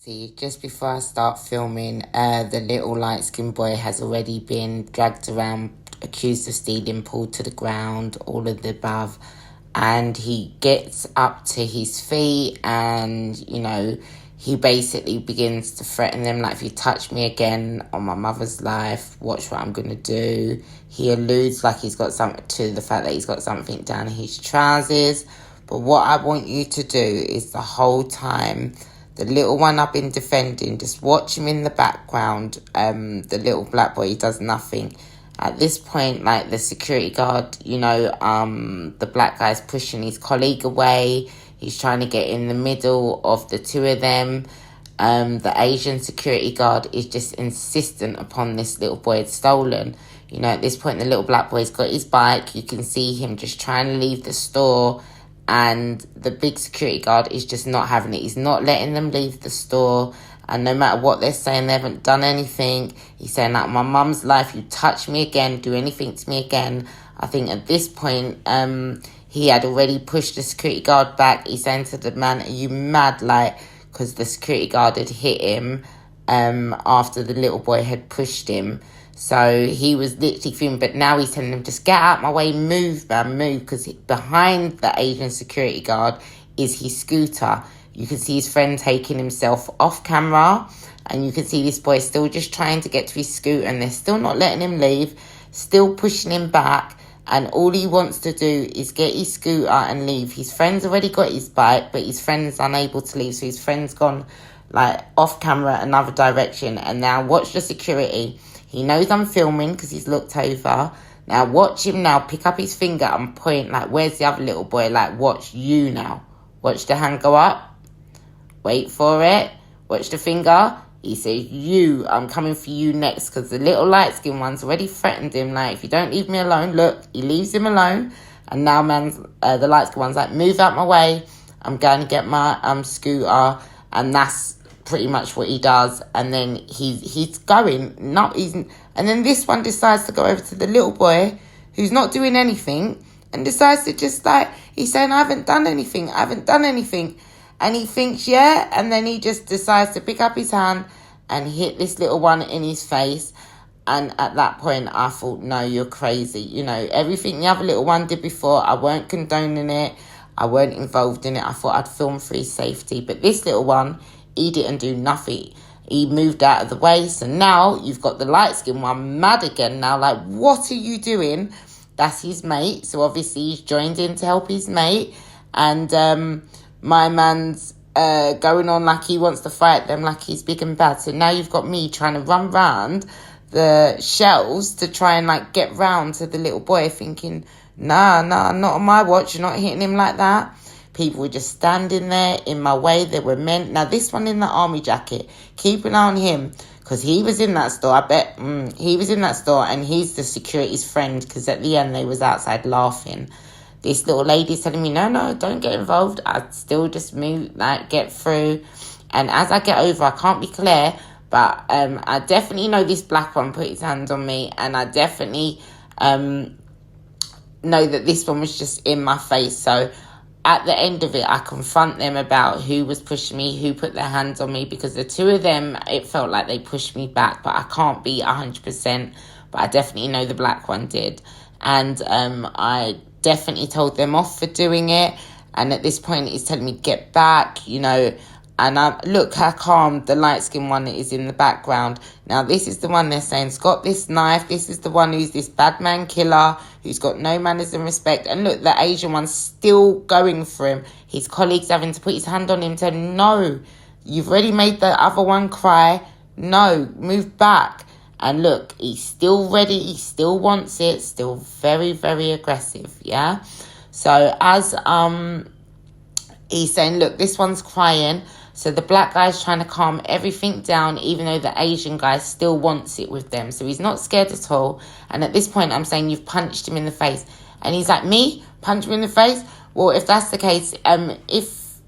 See, just before I start filming, the little light-skinned boy has already been dragged around, accused of stealing, pulled to the ground, all of the above. And he gets up to his feet and, he basically begins to threaten them, like, if you touch me again on my mother's life, watch what I'm going to do. He alludes like he's got something to the fact that he's got something down his trousers. But what I want you to do is the whole time, the little one I've been defending, just watch him in the background. The little black boy, he does nothing. At this point, like, the security guard, the black guy's pushing his colleague away. He's trying to get in the middle of the two of them. The Asian security guard is just insistent upon this little boy had stolen. At this point, the little black boy's got his bike. You can see him just trying to leave the store. And the big security guard is just not having it. He's not letting them leave the store. And no matter what they're saying, they haven't done anything. He's saying, like, my mum's life, you touch me again, do anything to me again. I think at this point, he had already pushed the security guard back. He's saying to the man, are you mad? Like, because the security guard had hit him after the little boy had pushed him. So he was literally fuming, but now he's telling him, just get out my way, move, man, move. Because behind the Asian security guard is his scooter. You can see his friend taking himself off camera. And you can see this boy still just trying to get to his scooter. And they're still not letting him leave. Still pushing him back. And all he wants to do is get his scooter and leave. His friend's already got his bike, but his friend's unable to leave. So his friend's gone, like, off camera another direction. And now watch the security. He knows I'm filming because he's looked over. Now watch him now pick up his finger and point, like, where's the other little boy? Like, watch you now. Watch the hand go up. Wait for it. Watch the finger. He says, you, I'm coming for you next. Because the little light-skinned one's already threatened him. Like, if you don't leave me alone, look, he leaves him alone. And now the light-skinned one's like, move out my way. I'm going to get my scooter. And that's pretty much what he does. And then he's going. And then this one decides to go over to the little boy who's not doing anything. And decides to just, like, he's saying, I haven't done anything. And he thinks, yeah, and then he just decides to pick up his hand and hit this little one in his face. And at that point, I thought, no, you're crazy. Everything the other little one did before, I weren't condoning it. I weren't involved in it. I thought I'd film for his safety. But this little one, he didn't do nothing. He moved out of the way. So now you've got the light-skinned one mad again now. Like, what are you doing? That's his mate. So obviously he's joined in to help his mate. And my man's going on like he wants to fight them, like he's big and bad. So now you've got me trying to run round the shelves to try and, like, get round to the little boy, thinking, nah, not on my watch. You're not hitting him like that. People were just standing there in my way. They were men. Now, this one in the army jacket, keep an eye on him, because he was in that store. I bet he was in that store, and he's the security's friend, because at the end they was outside laughing. This little lady's telling me, no, don't get involved. I still just move, like, get through. And as I get over, I can't be clear, but I definitely know this black one put his hands on me. And I definitely know that this one was just in my face. So at the end of it, I confront them about who was pushing me, who put their hands on me. Because the two of them, it felt like they pushed me back. But I can't be 100%. But I definitely know the black one did. And I definitely told them off for doing it. And at this point, he's telling me, get back, And look how calm the light-skinned one is in the background. Now, this is the one they're saying's got this knife. This is the one who's this bad man killer, who's got no manners and respect. And look, the Asian one's still going for him. His colleague's having to put his hand on him, telling him, no, you've already made the other one cry. No, move back. And look, he's still ready. He still wants it. Still very, very aggressive, yeah? So as he's saying, look, this one's crying. So the black guy's trying to calm everything down, even though the Asian guy still wants it with them. So he's not scared at all. And at this point, I'm saying, you've punched him in the face. And he's like, me? Punch him in the face? Well, if that's the case, if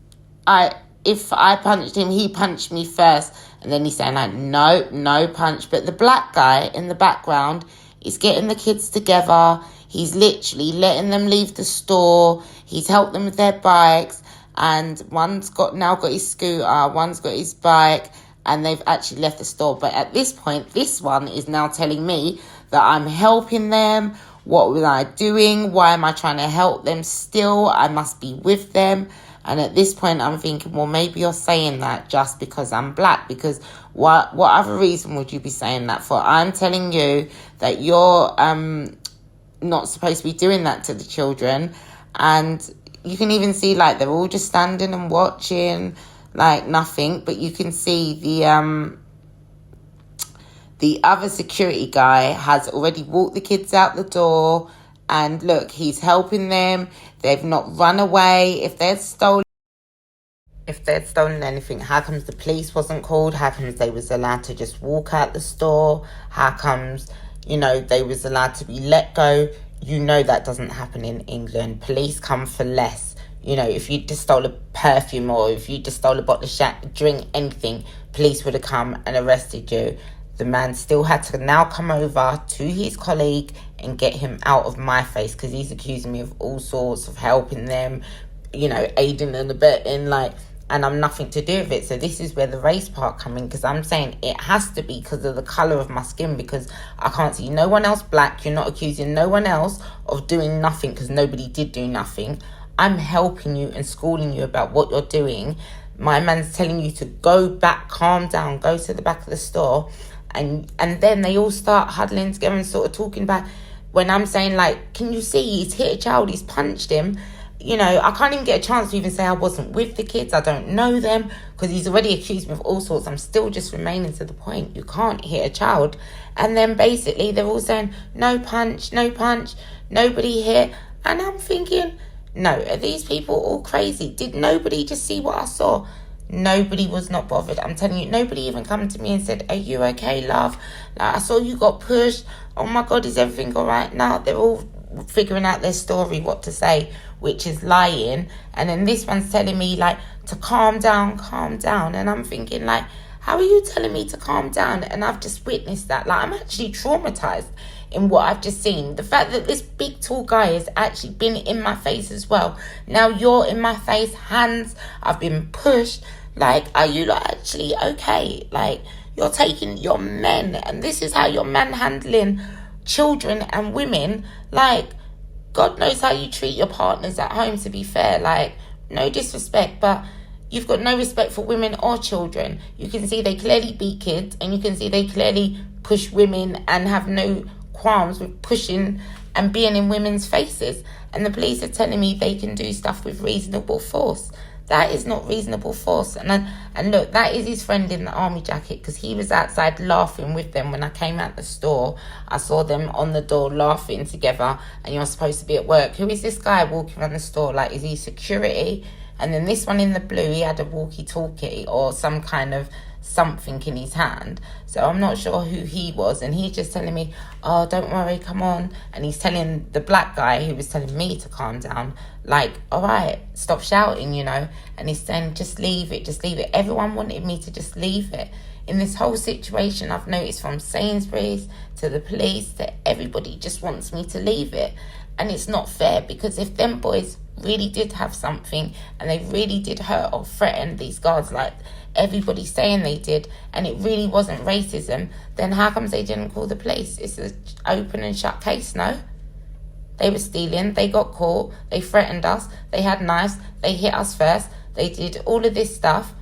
I punched him, he punched me first. And then he's saying, like, no punch. But the black guy in the background is getting the kids together. He's literally letting them leave the store. He's helped them with their bikes. and one's now got his scooter, one's got his bike, and they've actually left the store. But at this point, this one is now telling me that I'm helping them. What was I doing? Why am I trying to help them still? I must be with them. And at this point, I'm thinking, well, maybe you're saying that just because I'm black. Because what other reason would you be saying that for? I'm telling you that you're not supposed to be doing that to the children. And you can even see, like, they're all just standing and watching, like nothing. But you can see the other security guy has already walked the kids out the door. And look, he's helping them. They've not run away. If they'd stolen anything, how comes the police wasn't called? How comes they was allowed to just walk out the store? How comes, they was allowed to be let go? That doesn't happen in England. Police come for less. If you just stole a perfume or if you just stole a bottle of drink, anything, police would have come and arrested you. The man still had to now come over to his colleague and get him out of my face because he's accusing me of all sorts of helping them, aiding and abetting, and I'm nothing to do with it. So this is where the race part come in, because I'm saying it has to be because of the colour of my skin, because I can't see no one else black. You're not accusing no one else of doing nothing because nobody did do nothing. I'm helping you and schooling you about what you're doing. My man's telling you to go back, calm down, go to the back of the store. And then they all start huddling together and sort of talking about, when I'm saying, can you see he's hit a child, he's punched him. I can't even get a chance to even say I wasn't with the kids. I don't know them because he's already accused me of all sorts. I'm still just remaining to the point. You can't hit a child. And then basically they're all saying, no punch, nobody hit. And I'm thinking, no, are these people all crazy? Did nobody just see what I saw? Nobody was not bothered. I'm telling you, nobody even come to me and said, are you okay, love? I saw you got pushed. Oh my God, is everything all right now? They're all figuring out their story, what to say, which is lying. And then this one's telling me, to calm down. And I'm thinking, how are you telling me to calm down? And I've just witnessed that. I'm actually traumatized in what I've just seen. The fact that this big tall guy has actually been in my face as well. Now you're in my face, hands, I've been pushed. Are you actually okay? You're taking your men, and this is how you're manhandling children and women. God knows how you treat your partners at home, to be fair. No disrespect, but you've got no respect for women or children. You can see they clearly beat kids, and you can see they clearly push women and have no qualms with pushing and being in women's faces. And the police are telling me they can do stuff with reasonable force. That is not reasonable force. And look, that is his friend in the army jacket, because he was outside laughing with them when I came out the store. I saw them on the door laughing together, and you're supposed to be at work. Who is this guy walking around the store? Is he security? And then this one in the blue, he had a walkie-talkie or some kind of something in his hand. So I'm not sure who he was. And he's just telling me, oh, don't worry, come on. And he's telling the black guy who was telling me to calm down, all right, stop shouting, And he's saying, just leave it. Everyone wanted me to just leave it. In this whole situation, I've noticed from Sainsbury's to the police that everybody just wants me to leave it. And it's not fair, because if them boys really did have something and they really did hurt or threaten these guards like everybody's saying they did, and it really wasn't racism, then how comes they didn't call the police? It's an open and shut case, no? They were stealing, they got caught, they threatened us, they had knives, they hit us first, they did all of this stuff.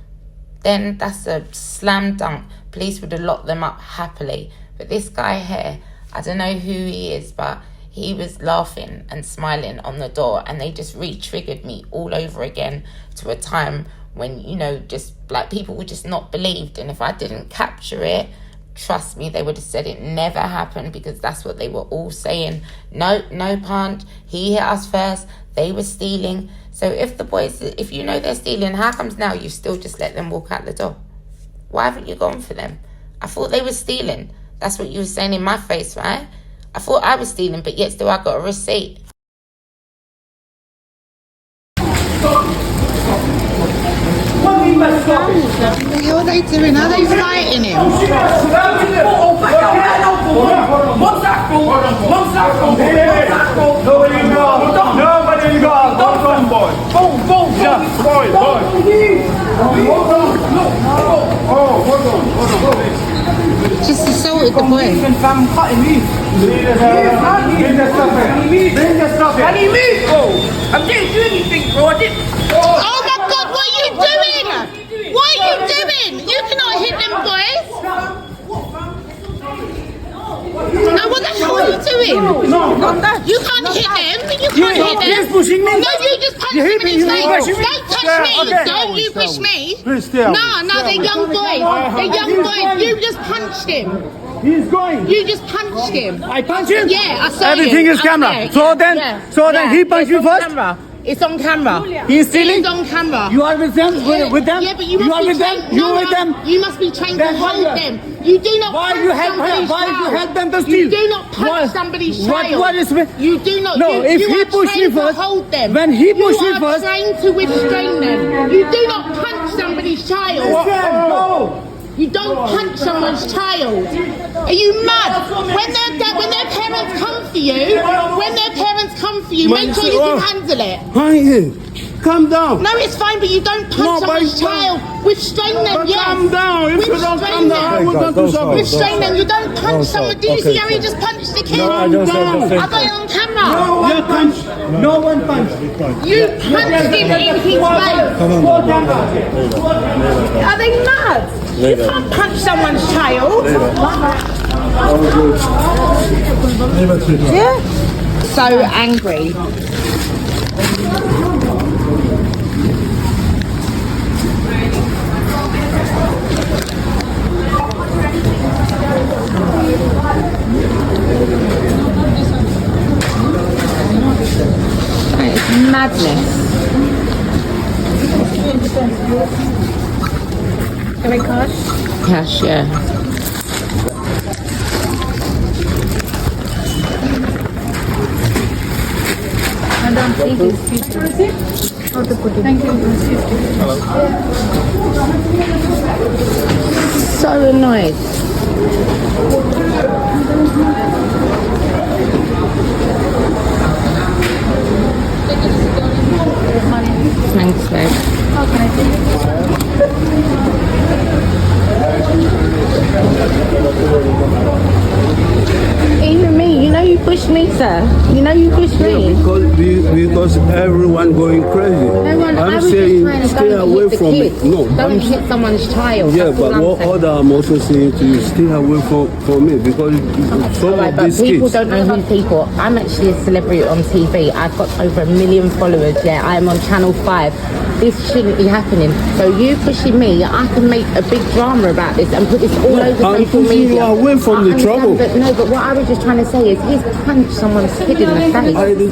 Then that's a slam dunk. Police would have locked them up happily. But this guy here, I don't know who he is, but he was laughing and smiling on the door, and they just re-triggered me all over again to a time when, just people were just not believed. And if I didn't capture it, trust me, they would have said it never happened, because that's what they were all saying. No punch. He hit us first. They were stealing. So if the boys, if they're stealing, how comes now you still just let them walk out the door? Why haven't you gone for them? I thought they were stealing. That's what you were saying in my face, right? I thought I was stealing, but yet still I got a receipt. What are they doing? Are they fighting him? Nobody involved. Boom. Just assaulted the boy. Can you move? I didn't do anything, bro. I didn't. Oh my God, what are you doing? What are you doing? You cannot hit them boys. No, what the hell are you doing? No. You can't hit them. You can't hit them. He's pushing me. No, you just punched him in his face. Don't touch me. Don't you push me. Please stay away. No, they're young boys. They're young boys. You just punched him. He's going. You just punched him. I punched him? Yeah, I saw Everything you. is camera. Okay, So then he punched you first? It's on camera. He's stealing? It's on camera. You are with them? With them? Yeah, but you are must be with them? trained. You with them? You must be trained to Then hold why- them. You do not Why punch you help somebody's Why you child. help them to steal? You do not punch somebody's child. What is You do not. No, you, if you he are pushed me trained to first, hold them. when he pushed me first, you are trained to restrain them. You do not punch somebody's child. No. You don't punch someone's child. Are you mad? When their parents come for you, make sure you can handle it. Honey, calm down. No, it's fine, but you don't punch someone's child. Restrain them, yes. Calm down. If you don't calm down, I will not do something. Restrain them. You don't punch someone. Did you see how he just punched the kid? No, I don't say the same. I got it on camera. No one punched. You punched him in his face. Are they mad? You can't punch someone's child. Yeah. So angry. It's madness. Can I cash? Cash, yeah. I don't see this picture. How to put it? Thank you. So annoyed. Thanks, babe. How can I take Even me, you know you pushed me, sir. You know you pushed me. Because everyone going crazy. Everyone, I I'm was saying just trying to stay go away and hit the from kid. it. No, Don't hit someone's child. yeah, That's all but I'm what saying. other I'm also saying to you, stay away from it because some Right, of but these people kids. don't know who people. I'm actually a celebrity on TV. I've got over 1 million followers. Yeah, I am on Channel 5. This shouldn't be happening. So you pushing me, I can make a big drama about this and put this all over I'm social pushing media. you away from the I understand, trouble. But no, but what I was just trying to say is he's punched someone's kid in the face.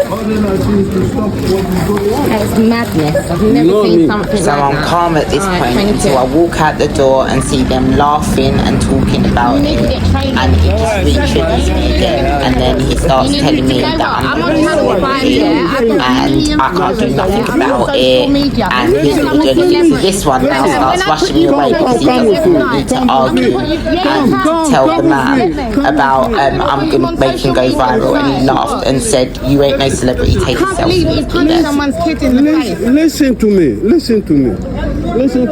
How then I choose to stop what is going on? It's madness. I've never know seen me. something So like I'm that. calm at this Alright, point thank until you. I walk out the door and see them laughing and talking about You need it, to get trained. and it just re-triggers me again. And then he starts You need telling to me go that up. I'm I'm not on Channel 5, yeah. I've got and I can't do nothing I'm on about social it. media. And he's I'm a gonna celebrity. this one now Listen, starts when I rushing put me you away on because he social doesn't media, need to I'm gonna argue put you- yeah, and come. tell the Come man with me. about I'm gonna make him go viral, and he laughed and said, "You ain't no celebrity, take I can't yourself." believe you punched someone's kid in the face. Listen to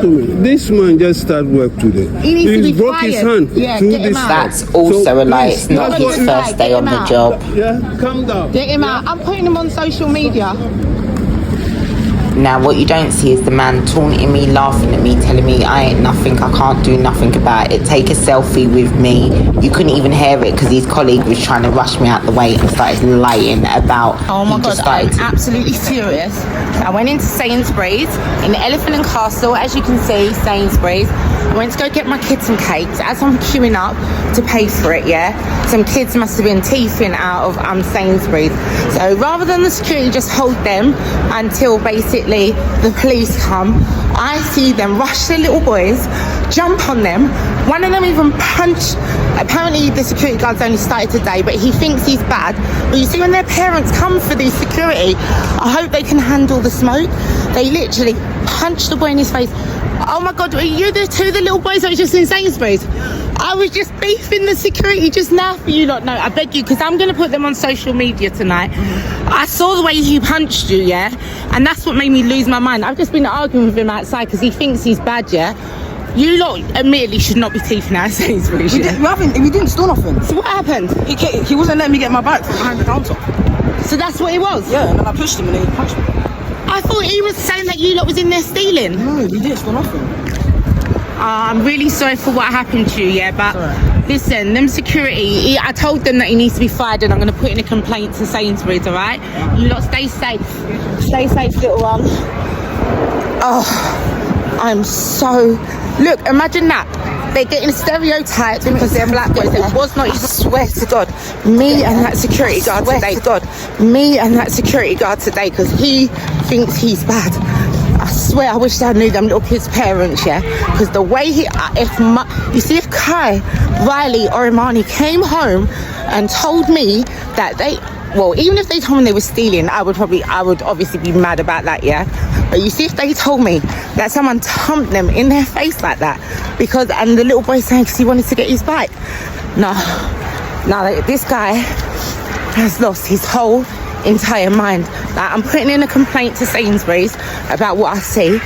me. This man just started work today. He needs to be broke his fired. hand Yeah, through get him this. out. That's also a lie. It's not That's his what- first day Get on him the out. job. Yeah, calm down. Get him out. I'm putting him on social media. Now, what you don't see is the man taunting me, laughing at me, telling me I ain't nothing, I can't do nothing about it. Take a selfie with me. You couldn't even hear it because his colleague was trying to rush me out the way and started lying about. Oh my he just God, I'm started to- absolutely furious. I went into Sainsbury's in the Elephant and Castle, as you can see, Sainsbury's. I went to go get my kids some cakes. As I'm queuing up to pay for it, yeah, some kids must have been teething out of Sainsbury's. So rather than the security just hold them until basically the police come, I see them rush the little boys, jump on them. One of them even punched. Apparently the security guard's only started today, but he thinks he's bad. But you see, when their parents come for the security, I hope they can handle the smoke. They literally punched the boy in his face. Oh my God, were you the little boys that were just in Sainsbury's? I was just beefing the security just now for you lot. No, I beg you, because I'm going to put them on social media tonight. I saw the way he punched you, yeah? And that's what made me lose my mind. I've just been arguing with him outside because he thinks he's bad, yeah? You lot admittedly should not be teething out Sainsbury's, yeah? We didn't steal nothing. So what happened? He wasn't letting me get my bag from behind the counter. So that's what it was? Yeah, and then I pushed him and he punched me. I thought he was saying that you lot was in there stealing. No, we didn't steal nothing. I'm really sorry for what happened to you, yeah, but listen, them security, I told them that he needs to be fired and I'm going to put in a complaint to Sainsbury's, alright? You lot stay safe. Stay safe, little one. Oh, I'm so... Look, imagine that. They're getting stereotyped because they're black boys. It was not, I swear to God, me and that security guard today. Me and that security guard today, because he thinks he's bad. I swear, I wish I knew them little kids' parents, yeah? Because the way you see, if Kai, Riley, or Imani came home and told me that even if they told me they were stealing, I would obviously be mad about that, yeah? But you see, if they told me that someone thumped them in their face like that, and the little boy saying because he wanted to get his bike. No, this guy has lost his whole entire mind. Like, I'm putting in a complaint to Sainsbury's about what I see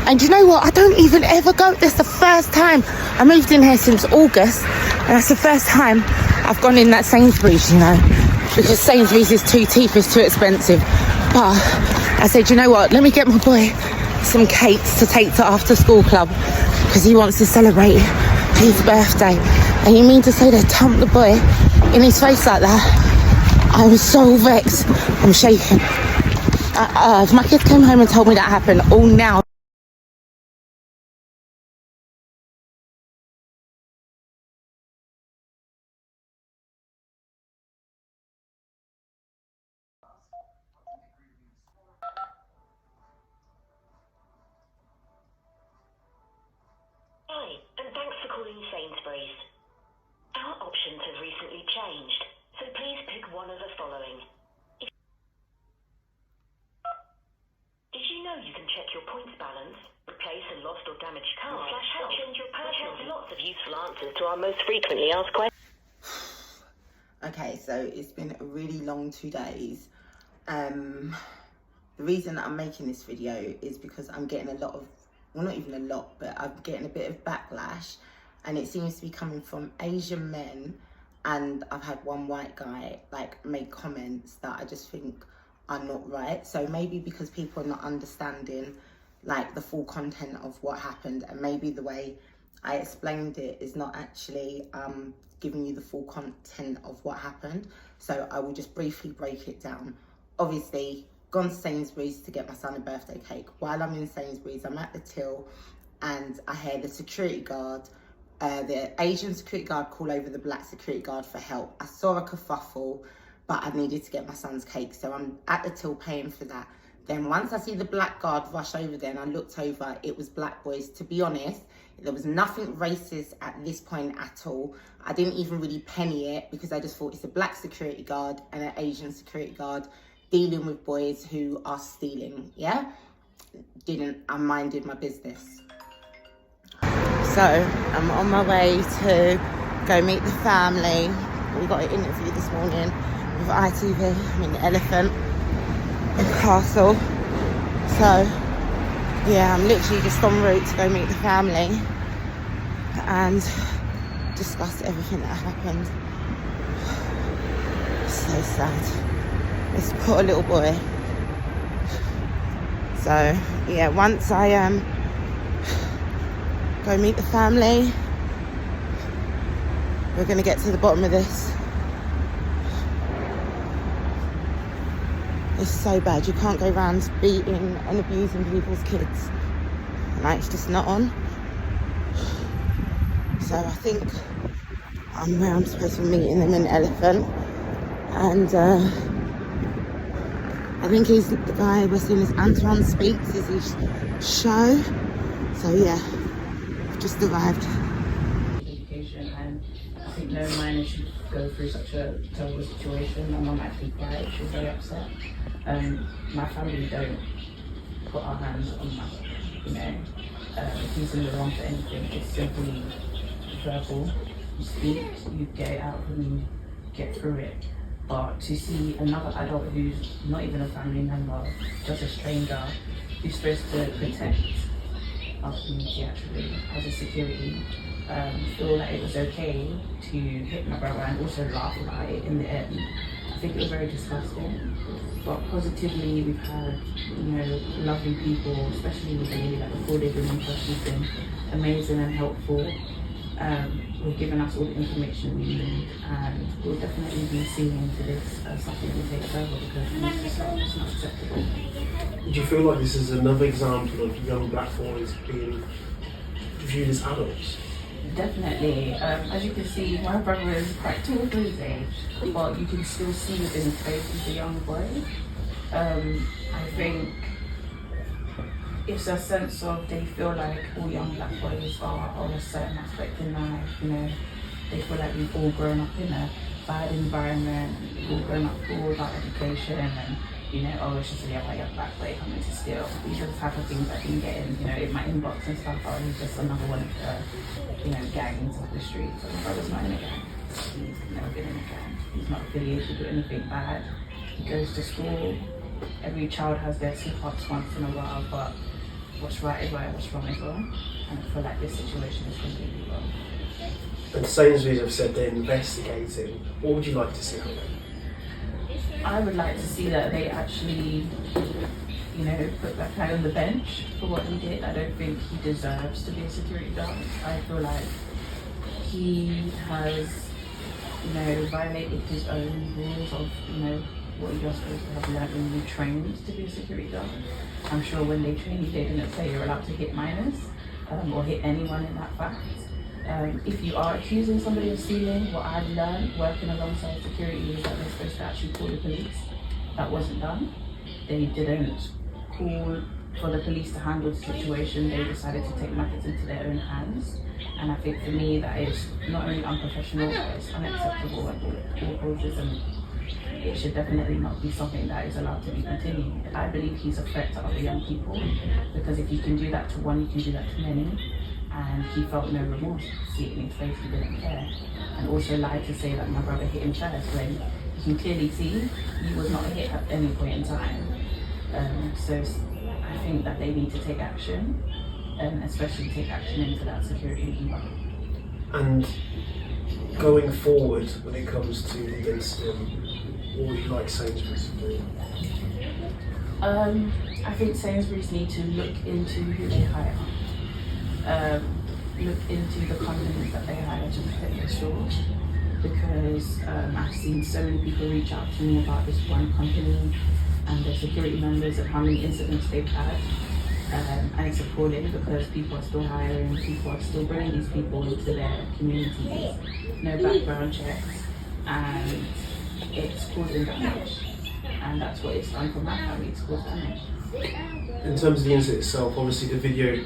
and you know what, I don't even ever go. That's the first time. I moved in here since August and that's the first time I've gone in that Sainsbury's, you know, because Sainsbury's is too cheap, it's too expensive. But I said, you know what, let me get my boy some cakes to take to after school club because he wants to celebrate his birthday. And you mean to say they thumped the boy in his face like that? I was so vexed. I'm shaking. If my kids came home and told me that happened, all now. Hi, and thanks for calling Sainsbury's. Our options have recently changed, so please pick one of the following. Did you know you can check your points balance, replace a lost or damaged card, help change your personal? Lots of useful answers to our most frequently asked questions. Okay, so it's been a really long 2 days. The reason that I'm making this video is because I'm getting a lot of, well, not even a lot, but I'm getting a bit of backlash, and it seems to be coming from Asian men, and I've had one white guy like make comments that I just think are not right. So maybe because people are not understanding like the full content of what happened, and maybe the way I explained it is not actually giving you the full content of what happened. So I will just briefly break it down. Obviously, gone to Sainsbury's to get my son a birthday cake. While I'm in Sainsbury's, I'm at the till and I hear the security guard, the Asian security guard, call over the black security guard for help. I saw a kerfuffle, but I needed to get my son's cake, so I'm at the till paying for that. Then once I see the black guard rush over there and I looked over, it was black boys. To be honest, there was nothing racist at this point at all. I didn't even really penny it because I just thought it's a black security guard and an Asian security guard dealing with boys who are stealing, yeah? I minded my business. So I'm on my way to go meet the family. We got an interview this morning with ITV, Elephant Castle. So yeah, I'm literally just en route to go meet the family and discuss everything that happened. So sad. This poor little boy. So yeah, once I go meet the family, we're gonna get to the bottom of this. It's so bad. You can't go around beating and abusing people's kids. Like, it's just not on. So I think I'm where I'm supposed to be meeting them in Elephant. And I think he's the guy we're seeing as Antoine Speaks, is his show. So yeah, I've just arrived. Education, and I think no minor should go through such a terrible situation. My mum actually cried, she was very upset. My family don't put our hands on that, you know. If he's in the wrong for anything, it's simply verbal. You speak, you get it out and you get through it. But to see another adult who's not even a family member, just a stranger, who's supposed to protect our community actually as a security, feel that it was okay to hit my brother and also laugh about it in the end. I think it was very disgusting. But positively, we've had, lovely people, especially with the lady that recorded the trust, who's been amazing and helpful. Who've given us all the information we need, and we'll definitely be seeing into this as something we take further because it's not acceptable. Do you feel like this is another example of young black boys being viewed as adults? Definitely. As you can see, my brother is quite tall for his age, but you can still see within his face he's a young boy. I think it's a sense of they feel like all young black boys are of a certain aspect in life, they feel like we've all grown up in a bad environment, we've all grown up all about education and, it's just a young black boy coming to steal. These are the type of things that you get in my inbox and stuff, or he's just another one of the, gangs of the street. So my brother's not in a gang. He's never been in a gang. He's not affiliated with anything bad. He goes to school. Every child has their slip-ups once in a while, but what's right is right, what's wrong is wrong. And I feel like this situation is completely wrong. And Sainsbury's have said they're investigating. What would you like to see happen? I would like to see that they actually, put that guy on the bench for what he did. I don't think he deserves to be a security guard. I feel like he has, violated his own rules of, what you're supposed to have learned when you trained to be a security guard. I'm sure when they trained you, they didn't say you're allowed to hit minors or hit anyone in that fact. If you are accusing somebody of stealing, what I've learned working alongside security is that they're supposed to actually call the police. That wasn't done. They didn't call for the police to handle the situation. They decided to take matters into their own hands. And I think for me that is not only unprofessional, but it's unacceptable at all causes, and it should definitely not be something that is allowed to be continued. I believe he's a threat to other young people, because if you can do that to one, you can do that to many. And he felt no remorse. See it in his face, he didn't care. And also lied to say that my brother hit him first, when you can clearly see he was not hit at any point in time. So I think that they need to take action, and especially take action into that security environment. And going forward, when it comes to the incident, what would you like Sainsbury's to do? I think Sainsbury's need to look into who they hire. Look into the companies that they hire to protect their stores, because I've seen so many people reach out to me about this one company and their security members and how many incidents they've had, and it's appalling because people are still hiring, people are still bringing these people into their communities, no background checks, and it's causing damage, and that's what it's done for my family, it's caused damage. In terms of the incident itself, obviously the video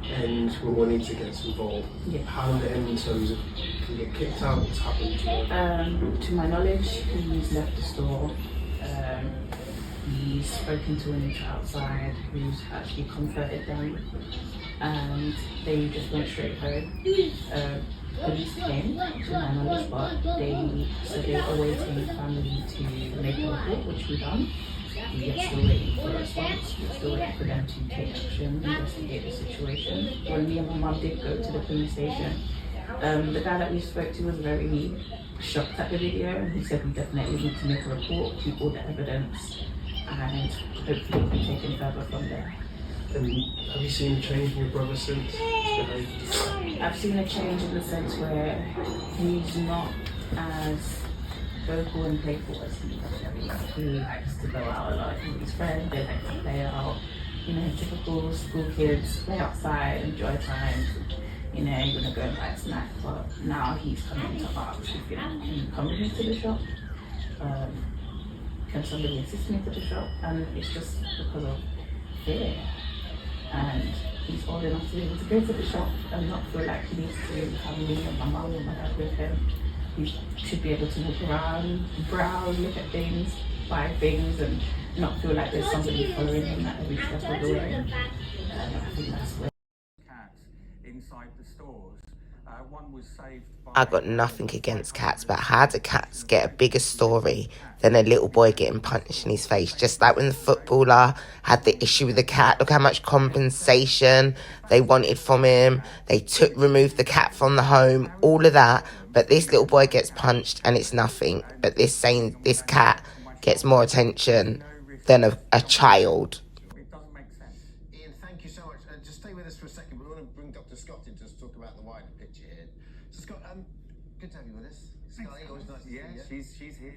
ends when Juanita gets involved. Yeah. How did it end in terms of, can you get kicked out? What's happened to her? To my knowledge, he's left the store. He's spoken to Anita outside, who's actually comforted them, and they just went straight home. Police came, to my knowledge, but they said they were awaiting family to make a report, which we done. We are still waiting for a response. We're still waiting for them to take action, investigate the situation. When me and my mum did go to the police station, the guy that we spoke to was very shocked at the video, and he said we definitely need to make a report, keep all the evidence, and hopefully we can take it further from there. And have you seen a change in your brother since? I've seen a change in the sense where he's not as vocal and playful as he was. He likes to go out a lot with his friends, they like to play out, typical school kids, play outside, enjoy time, you're gonna go and buy a snack, but now he's coming to ask if can you come with me to the shop? Can somebody assist me to the shop? And it's just because of fear. And he's old enough to be able to go to the shop and not feel like he needs to have me and my mum and my dad with him. He should be able to walk around, browse, look at things, buy things, and not feel like there's somebody following him at every step of the way. I think that's where cats inside the stores, I got nothing against cats, but how do cats get a bigger story than a little boy getting punched in his face? Just like when the footballer had the issue with the cat, look how much compensation they wanted from him. They removed the cat from the home, all of that. But this little boy gets punched and it's nothing. But this cat gets more attention than a child. Ian, thank you so much. Just stay with us for a second. We want to bring Dr. Scott in to talk about the wider picture here. So, Scott, good to have you with us. Scully, always nice to see you. She's here.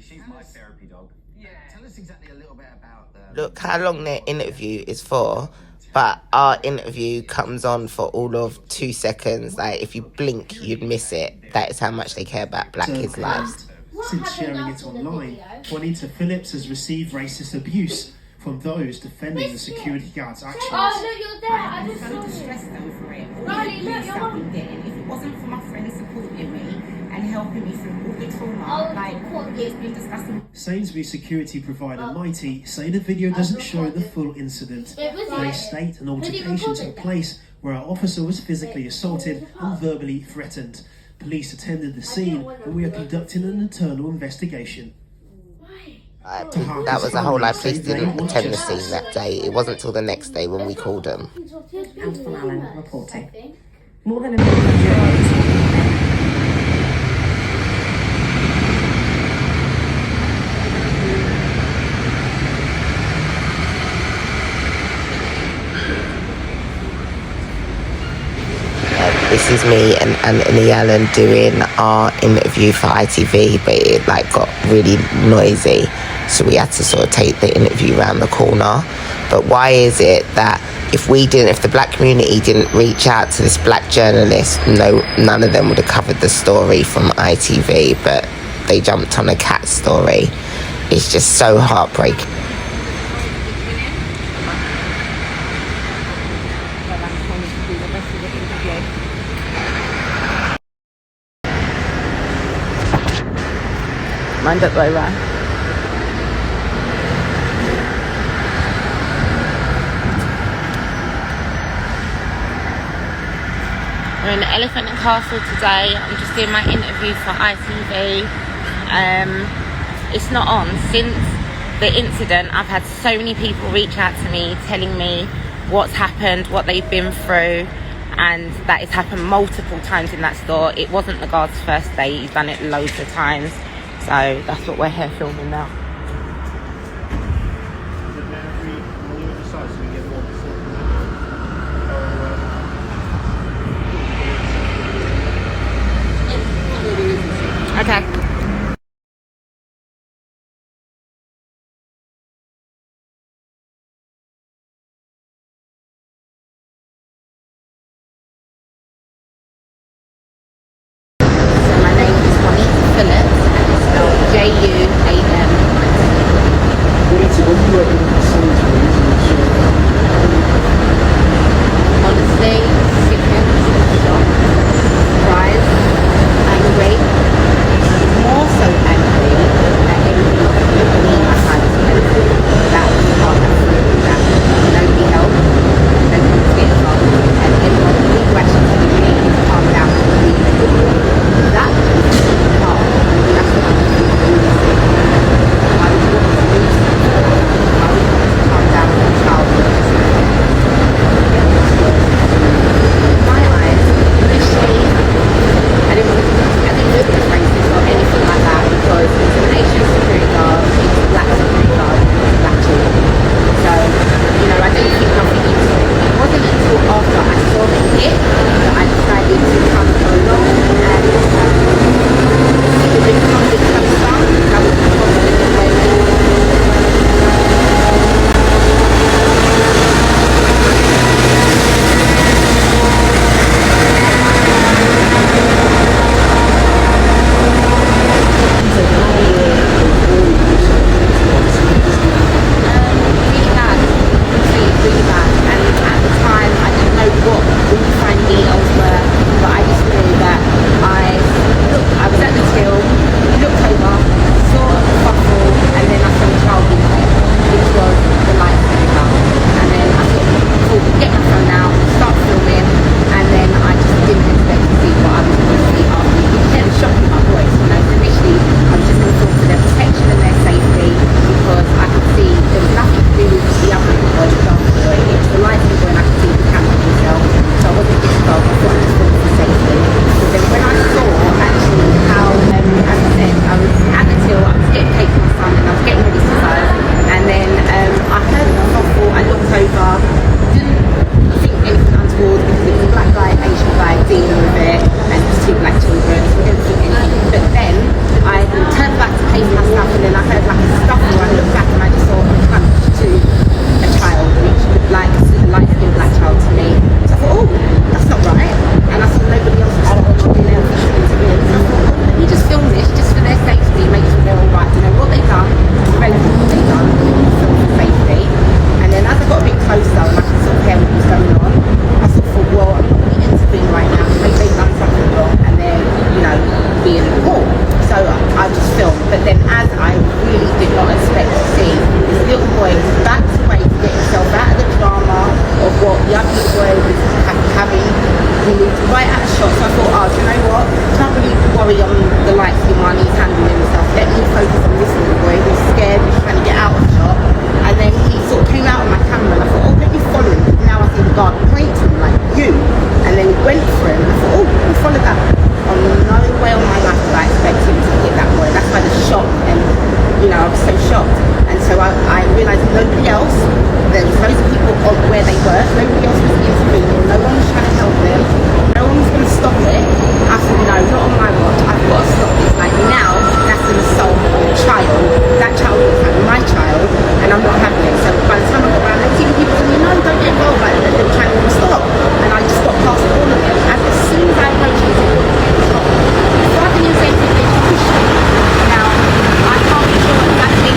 She's my therapy dog. Yeah. Tell us exactly a little bit about Look how long their interview is for, but our interview comes on for all of 2 seconds. Like, if you blink, you'd miss it. That is how much they care about black kids' lives. Since sharing it online, Juanita Phillips has received racist abuse from those defending the security guard's actions. Oh, look, you're there. I just I'm saw distressed you. over it. Riley, look, you're on. If it wasn't for my friend supporting me and helping me through all the trauma, it's been disgusting. Sainsbury security provider Mighty say the video doesn't show the full incident. They state an altercation took place where our officer was physically assaulted and verbally threatened. Police attended the scene and we are conducting an internal investigation. That was a whole lot. Police didn't attend the scene that day. It wasn't till the next day when we called them. Antoine Allen reporting. More than a million journalists. This is me and Anthony Allen doing our interview for ITV, but it got really noisy, so we had to sort of take the interview around the corner. But why is it that if the black community didn't reach out to this black journalist, none of them would have covered the story from ITV, but they jumped on a cat story? It's just so heartbreaking. Mind up, right? We're in the Elephant and Castle today. I'm just doing my interview for ITV. It's not on. Since the incident, I've had so many people reach out to me telling me what's happened, what they've been through, and that it's happened multiple times in that store. It wasn't the guard's first day. He's done it loads of times. So that's what we're here filming now. Okay. So my name is Juanita Phillips, and it's spelled Juanam. he moved right out of shot. So I thought, oh, do you know what? Can't really worry on the light skin while he's handling himself. Let me focus on this little boy who's scared, who's trying to get out of shot. And then he sort of came out of my camera and I thought, oh, let me follow him. Now I see the guard point to him like, you. And then he went for him and I thought, oh, let me follow that. On no way on my life did I expect him to hit that boy. That's why the shock, and you know, I was so shocked. And so I realised nobody else, there was loads of people on where they were, nobody else was intervening, no one was trying to help them, no one was going to stop it. I said, no, not on my watch, I've got to stop this. Like now, that's an assault on a child. That child looks like my child, and I'm not having it. So by the time I got around, there was even people telling me, no, don't get involved, like they were trying to stop. And I just got past all of them. As soon as I approached him, so I can use safety to push him. Now, I can't be sure exactly.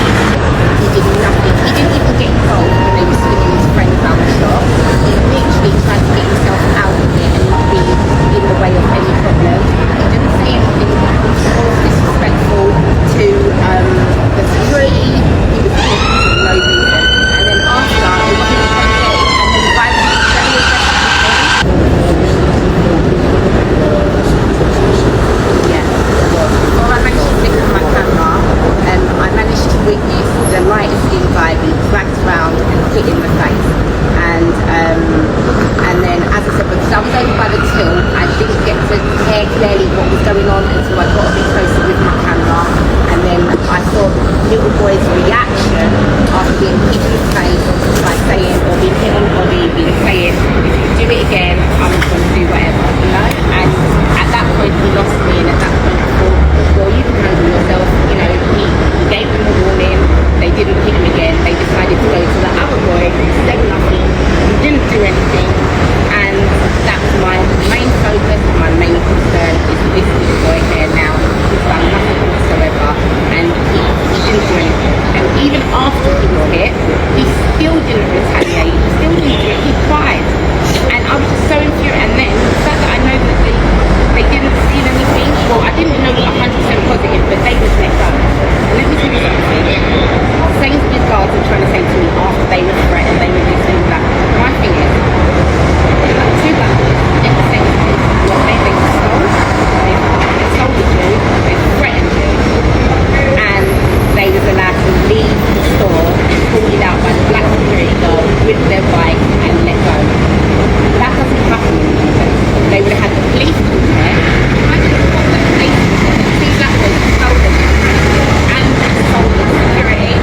He did nothing. He didn't even get involved when they were swinging his friend down the shop. He literally tried to get himself out of it and not be in the way of any problem. He didn't say anything that was disrespectful to the security. He was doing it for no reason. And then after, it wasn't okay. And then the guy was very aggressive with him. Before I managed to fix my camera, I managed to witness the light skin guy being dragged around and hit in the face. And then, as I said, because I was over by the till, I didn't get to hear clearly what was going on until I got a bit closer with my camera. And then I saw the little boy's reaction after being hit in the face by saying, or being hit on the body, being saying, if you do it again, I'm going to do whatever, you know? And at that point, he lost me, and at that point, I thought, well, you can handle yourself, you know, he gave them a warning, they didn't hit him again, they decided to go to the other boy who said nothing, who didn't do anything, and that was my main focus, my main concern is this little boy here now, who's done nothing whatsoever, and he didn't do anything, and even after he was hit, he still didn't retaliate, he still didn't do it, he cried, and I was just so infuriated, and then the fact that I know that they didn't see anything. Well, I didn't know 100% positive, but they was let go. And let me tell you something. Sainsbury's guards were trying to say to me after they were threatened, they were doing that. My thing is, there's like two black boys in the Sainsbury's. They stole you, they threatened you, and they was allowed to leave the store and pulled out by the black security guard with their bike and let go. That doesn't happen in the UK. They would have had the police call there. Imagine if the police two black boys stole them and stole the security.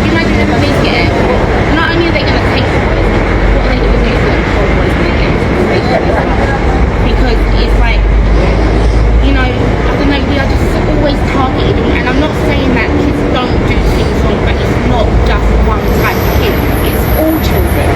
Imagine if the police get it. Not only are they going to take the boys, what are they going to do to them before the boys when they get into the station? Because it's like, you know, I don't know, we are just always targeted, and I'm not saying that kids don't do things wrong, but it's not just one type of kid, it's all children.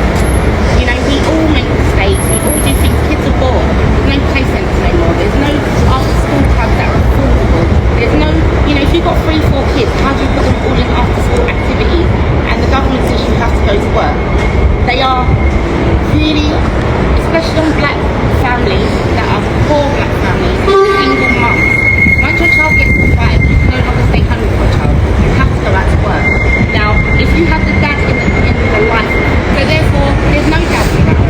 You know, we all make mistakes, we all do things, kids are bored, there's no play centres anymore, there's no after school clubs that are affordable, there's no, you know, if you've got 3-4 kids, how do you put them all in after school activities, and the government says you have to go to work? They are really, especially on black families that are poor black families, single moms. Once your child gets to 5, you can no longer stay home with your child. You have to go out to work. Now, if you have the dad in the life, so therefore, there's no dad around.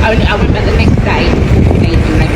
I went back the next day, 2 days, and they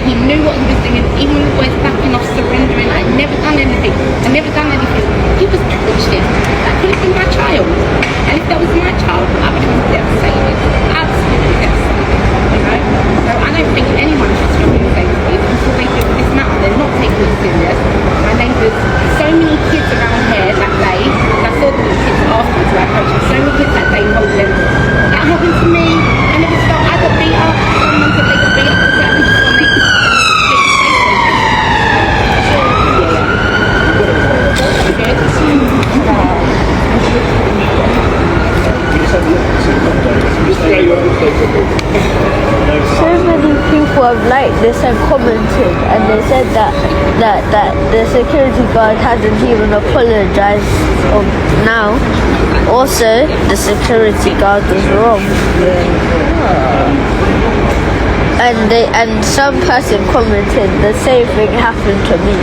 he knew what he was doing. Even when the boys backing off, surrendering, I never done anything. He was preaching. That could have been my child. And if that was my child, I would have been devastated. Absolutely devastated. You know? So I don't think anyone should struggle in Sainsbury's until they do this matter. They're not taking it serious. My neighbours, so many kids around here that day, I saw the little kids afterwards where I coached, so many kids that day told them, that happened to me, I never felt I got beat up, someone said they got beat up, so I just want to make it So many people have liked this and commented, and they said that the security guard hasn't even apologized now. Also, the security guard was wrong. And some person commented the same thing happened to me.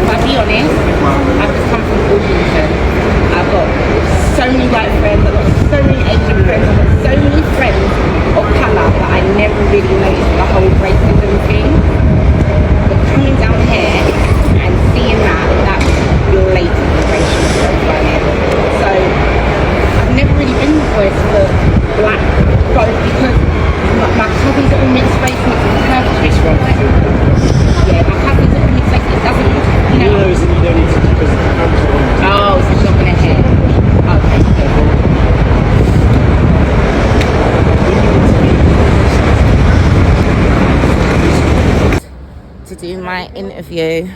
I'll be honest, I've just come from Auckland. I've got so many white friends, I've got so many Asian friends, I've got so many friends of colour that I never really noticed the whole racism thing. But coming down here and seeing that blatant racial profiling. So I've never really been the voice for black folk because my cousins are all mixed race, mixed race. Yeah, my cousins are all mixed race. It doesn't, you know. You don't need to because oh, so it's not gonna hit. Okay. To do my interview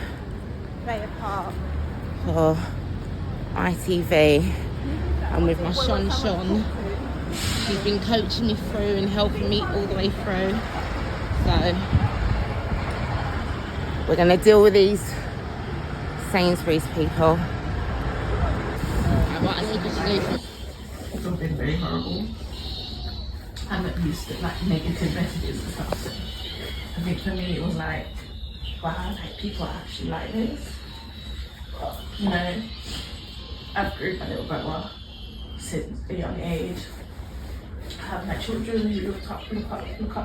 for ITV. I'm with my Sean. He's been coaching me through and helping me all the way through. So we're gonna deal with these Sainsbury's people. It's all been very horrible. I'm not used to like negative messages and stuff. So I think for me it was like, wow, like people are actually like this. But, you know, I've grew my little brother since a young age. I have my children who look up to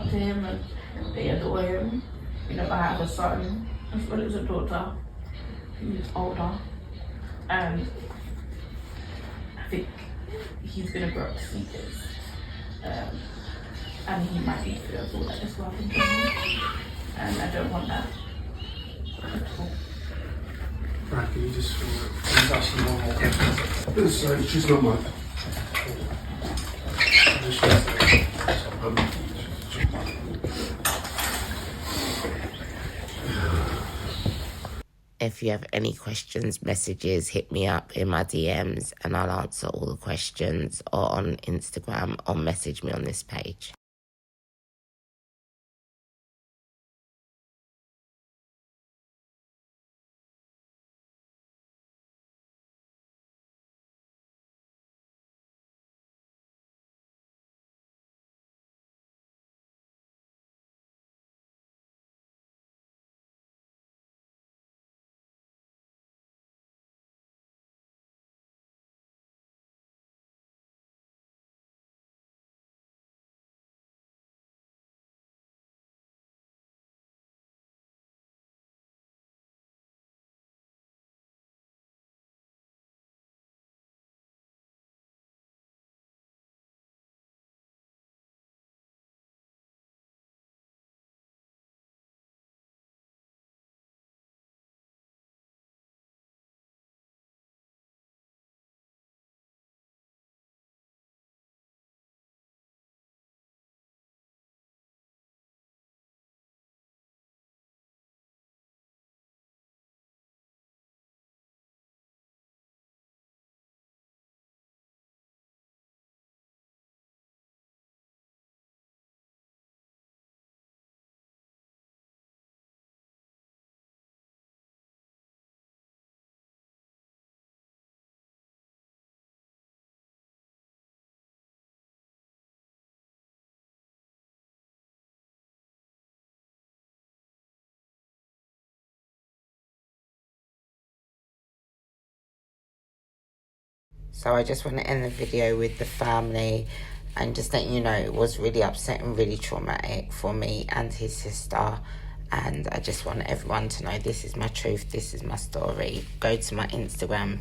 him and they adore him. You know, I have a son as well as a daughter who's older, and I think he's gonna grow up to see this. And he might be fearful that this will happen to him, and I don't want that at all. Brad, can you just ask you one more question? Sorry, she's not mine. If you have any questions, messages, hit me up in my DMs and I'll answer all the questions, or on Instagram, or message me on this page. So I just want to end the video with the family and just let you know it was really upsetting, really traumatic for me and his sister. And I just want everyone to know this is my truth, this is my story. Go to my Instagram.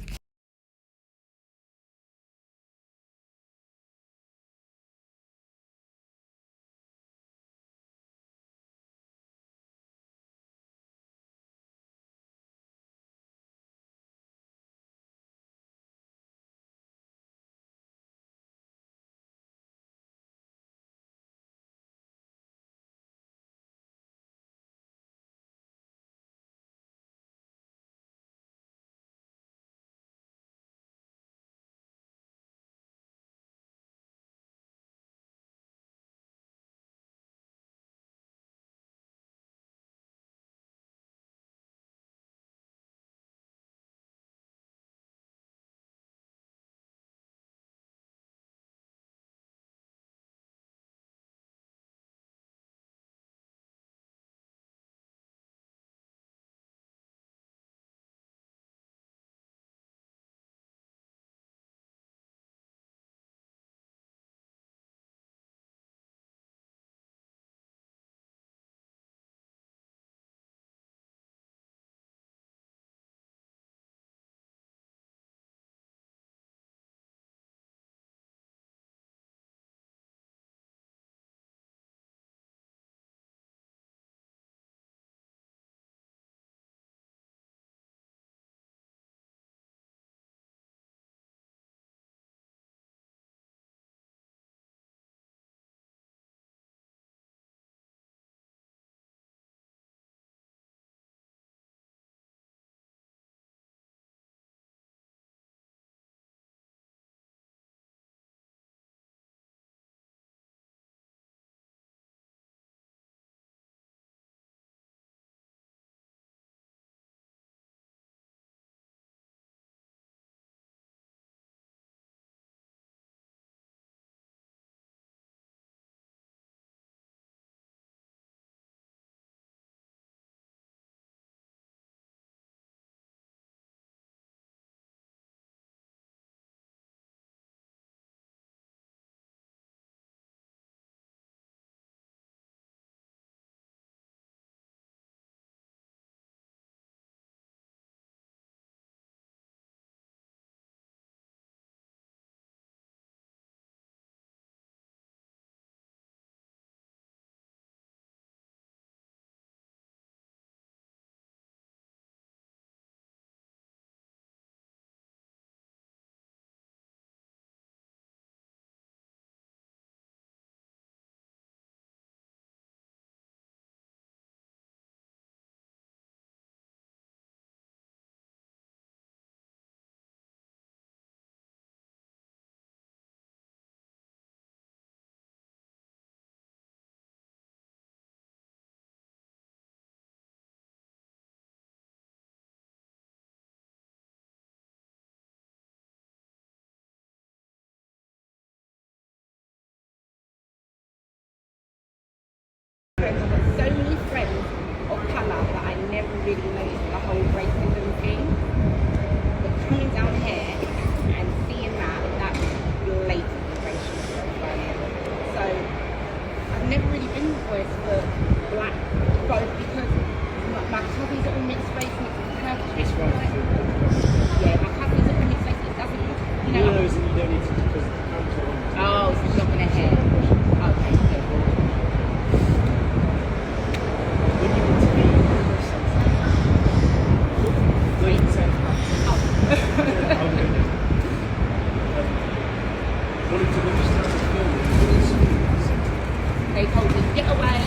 So many friends of colour that I never really noticed the whole racism thing. But coming down here and seeing that was blatantly racial profiling. So I've never really been the voice for black both because my cousins are all mixed race, mixed Turkish. Yeah, my cousins are all mixed race. It doesn't, you know. You don't need to because the camera on. Oh, so it's not going to hear. Okay, okay. They told me, get away,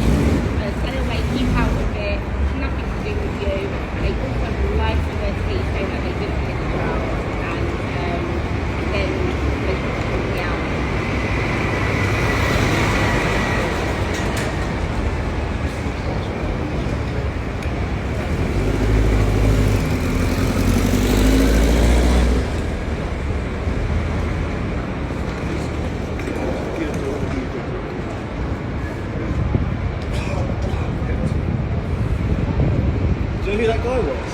stay away, keep out of it, nothing to do with you. They also lied to their teeth saying that they didn't hit the ground, and then they put me out. Do you know who that guy was?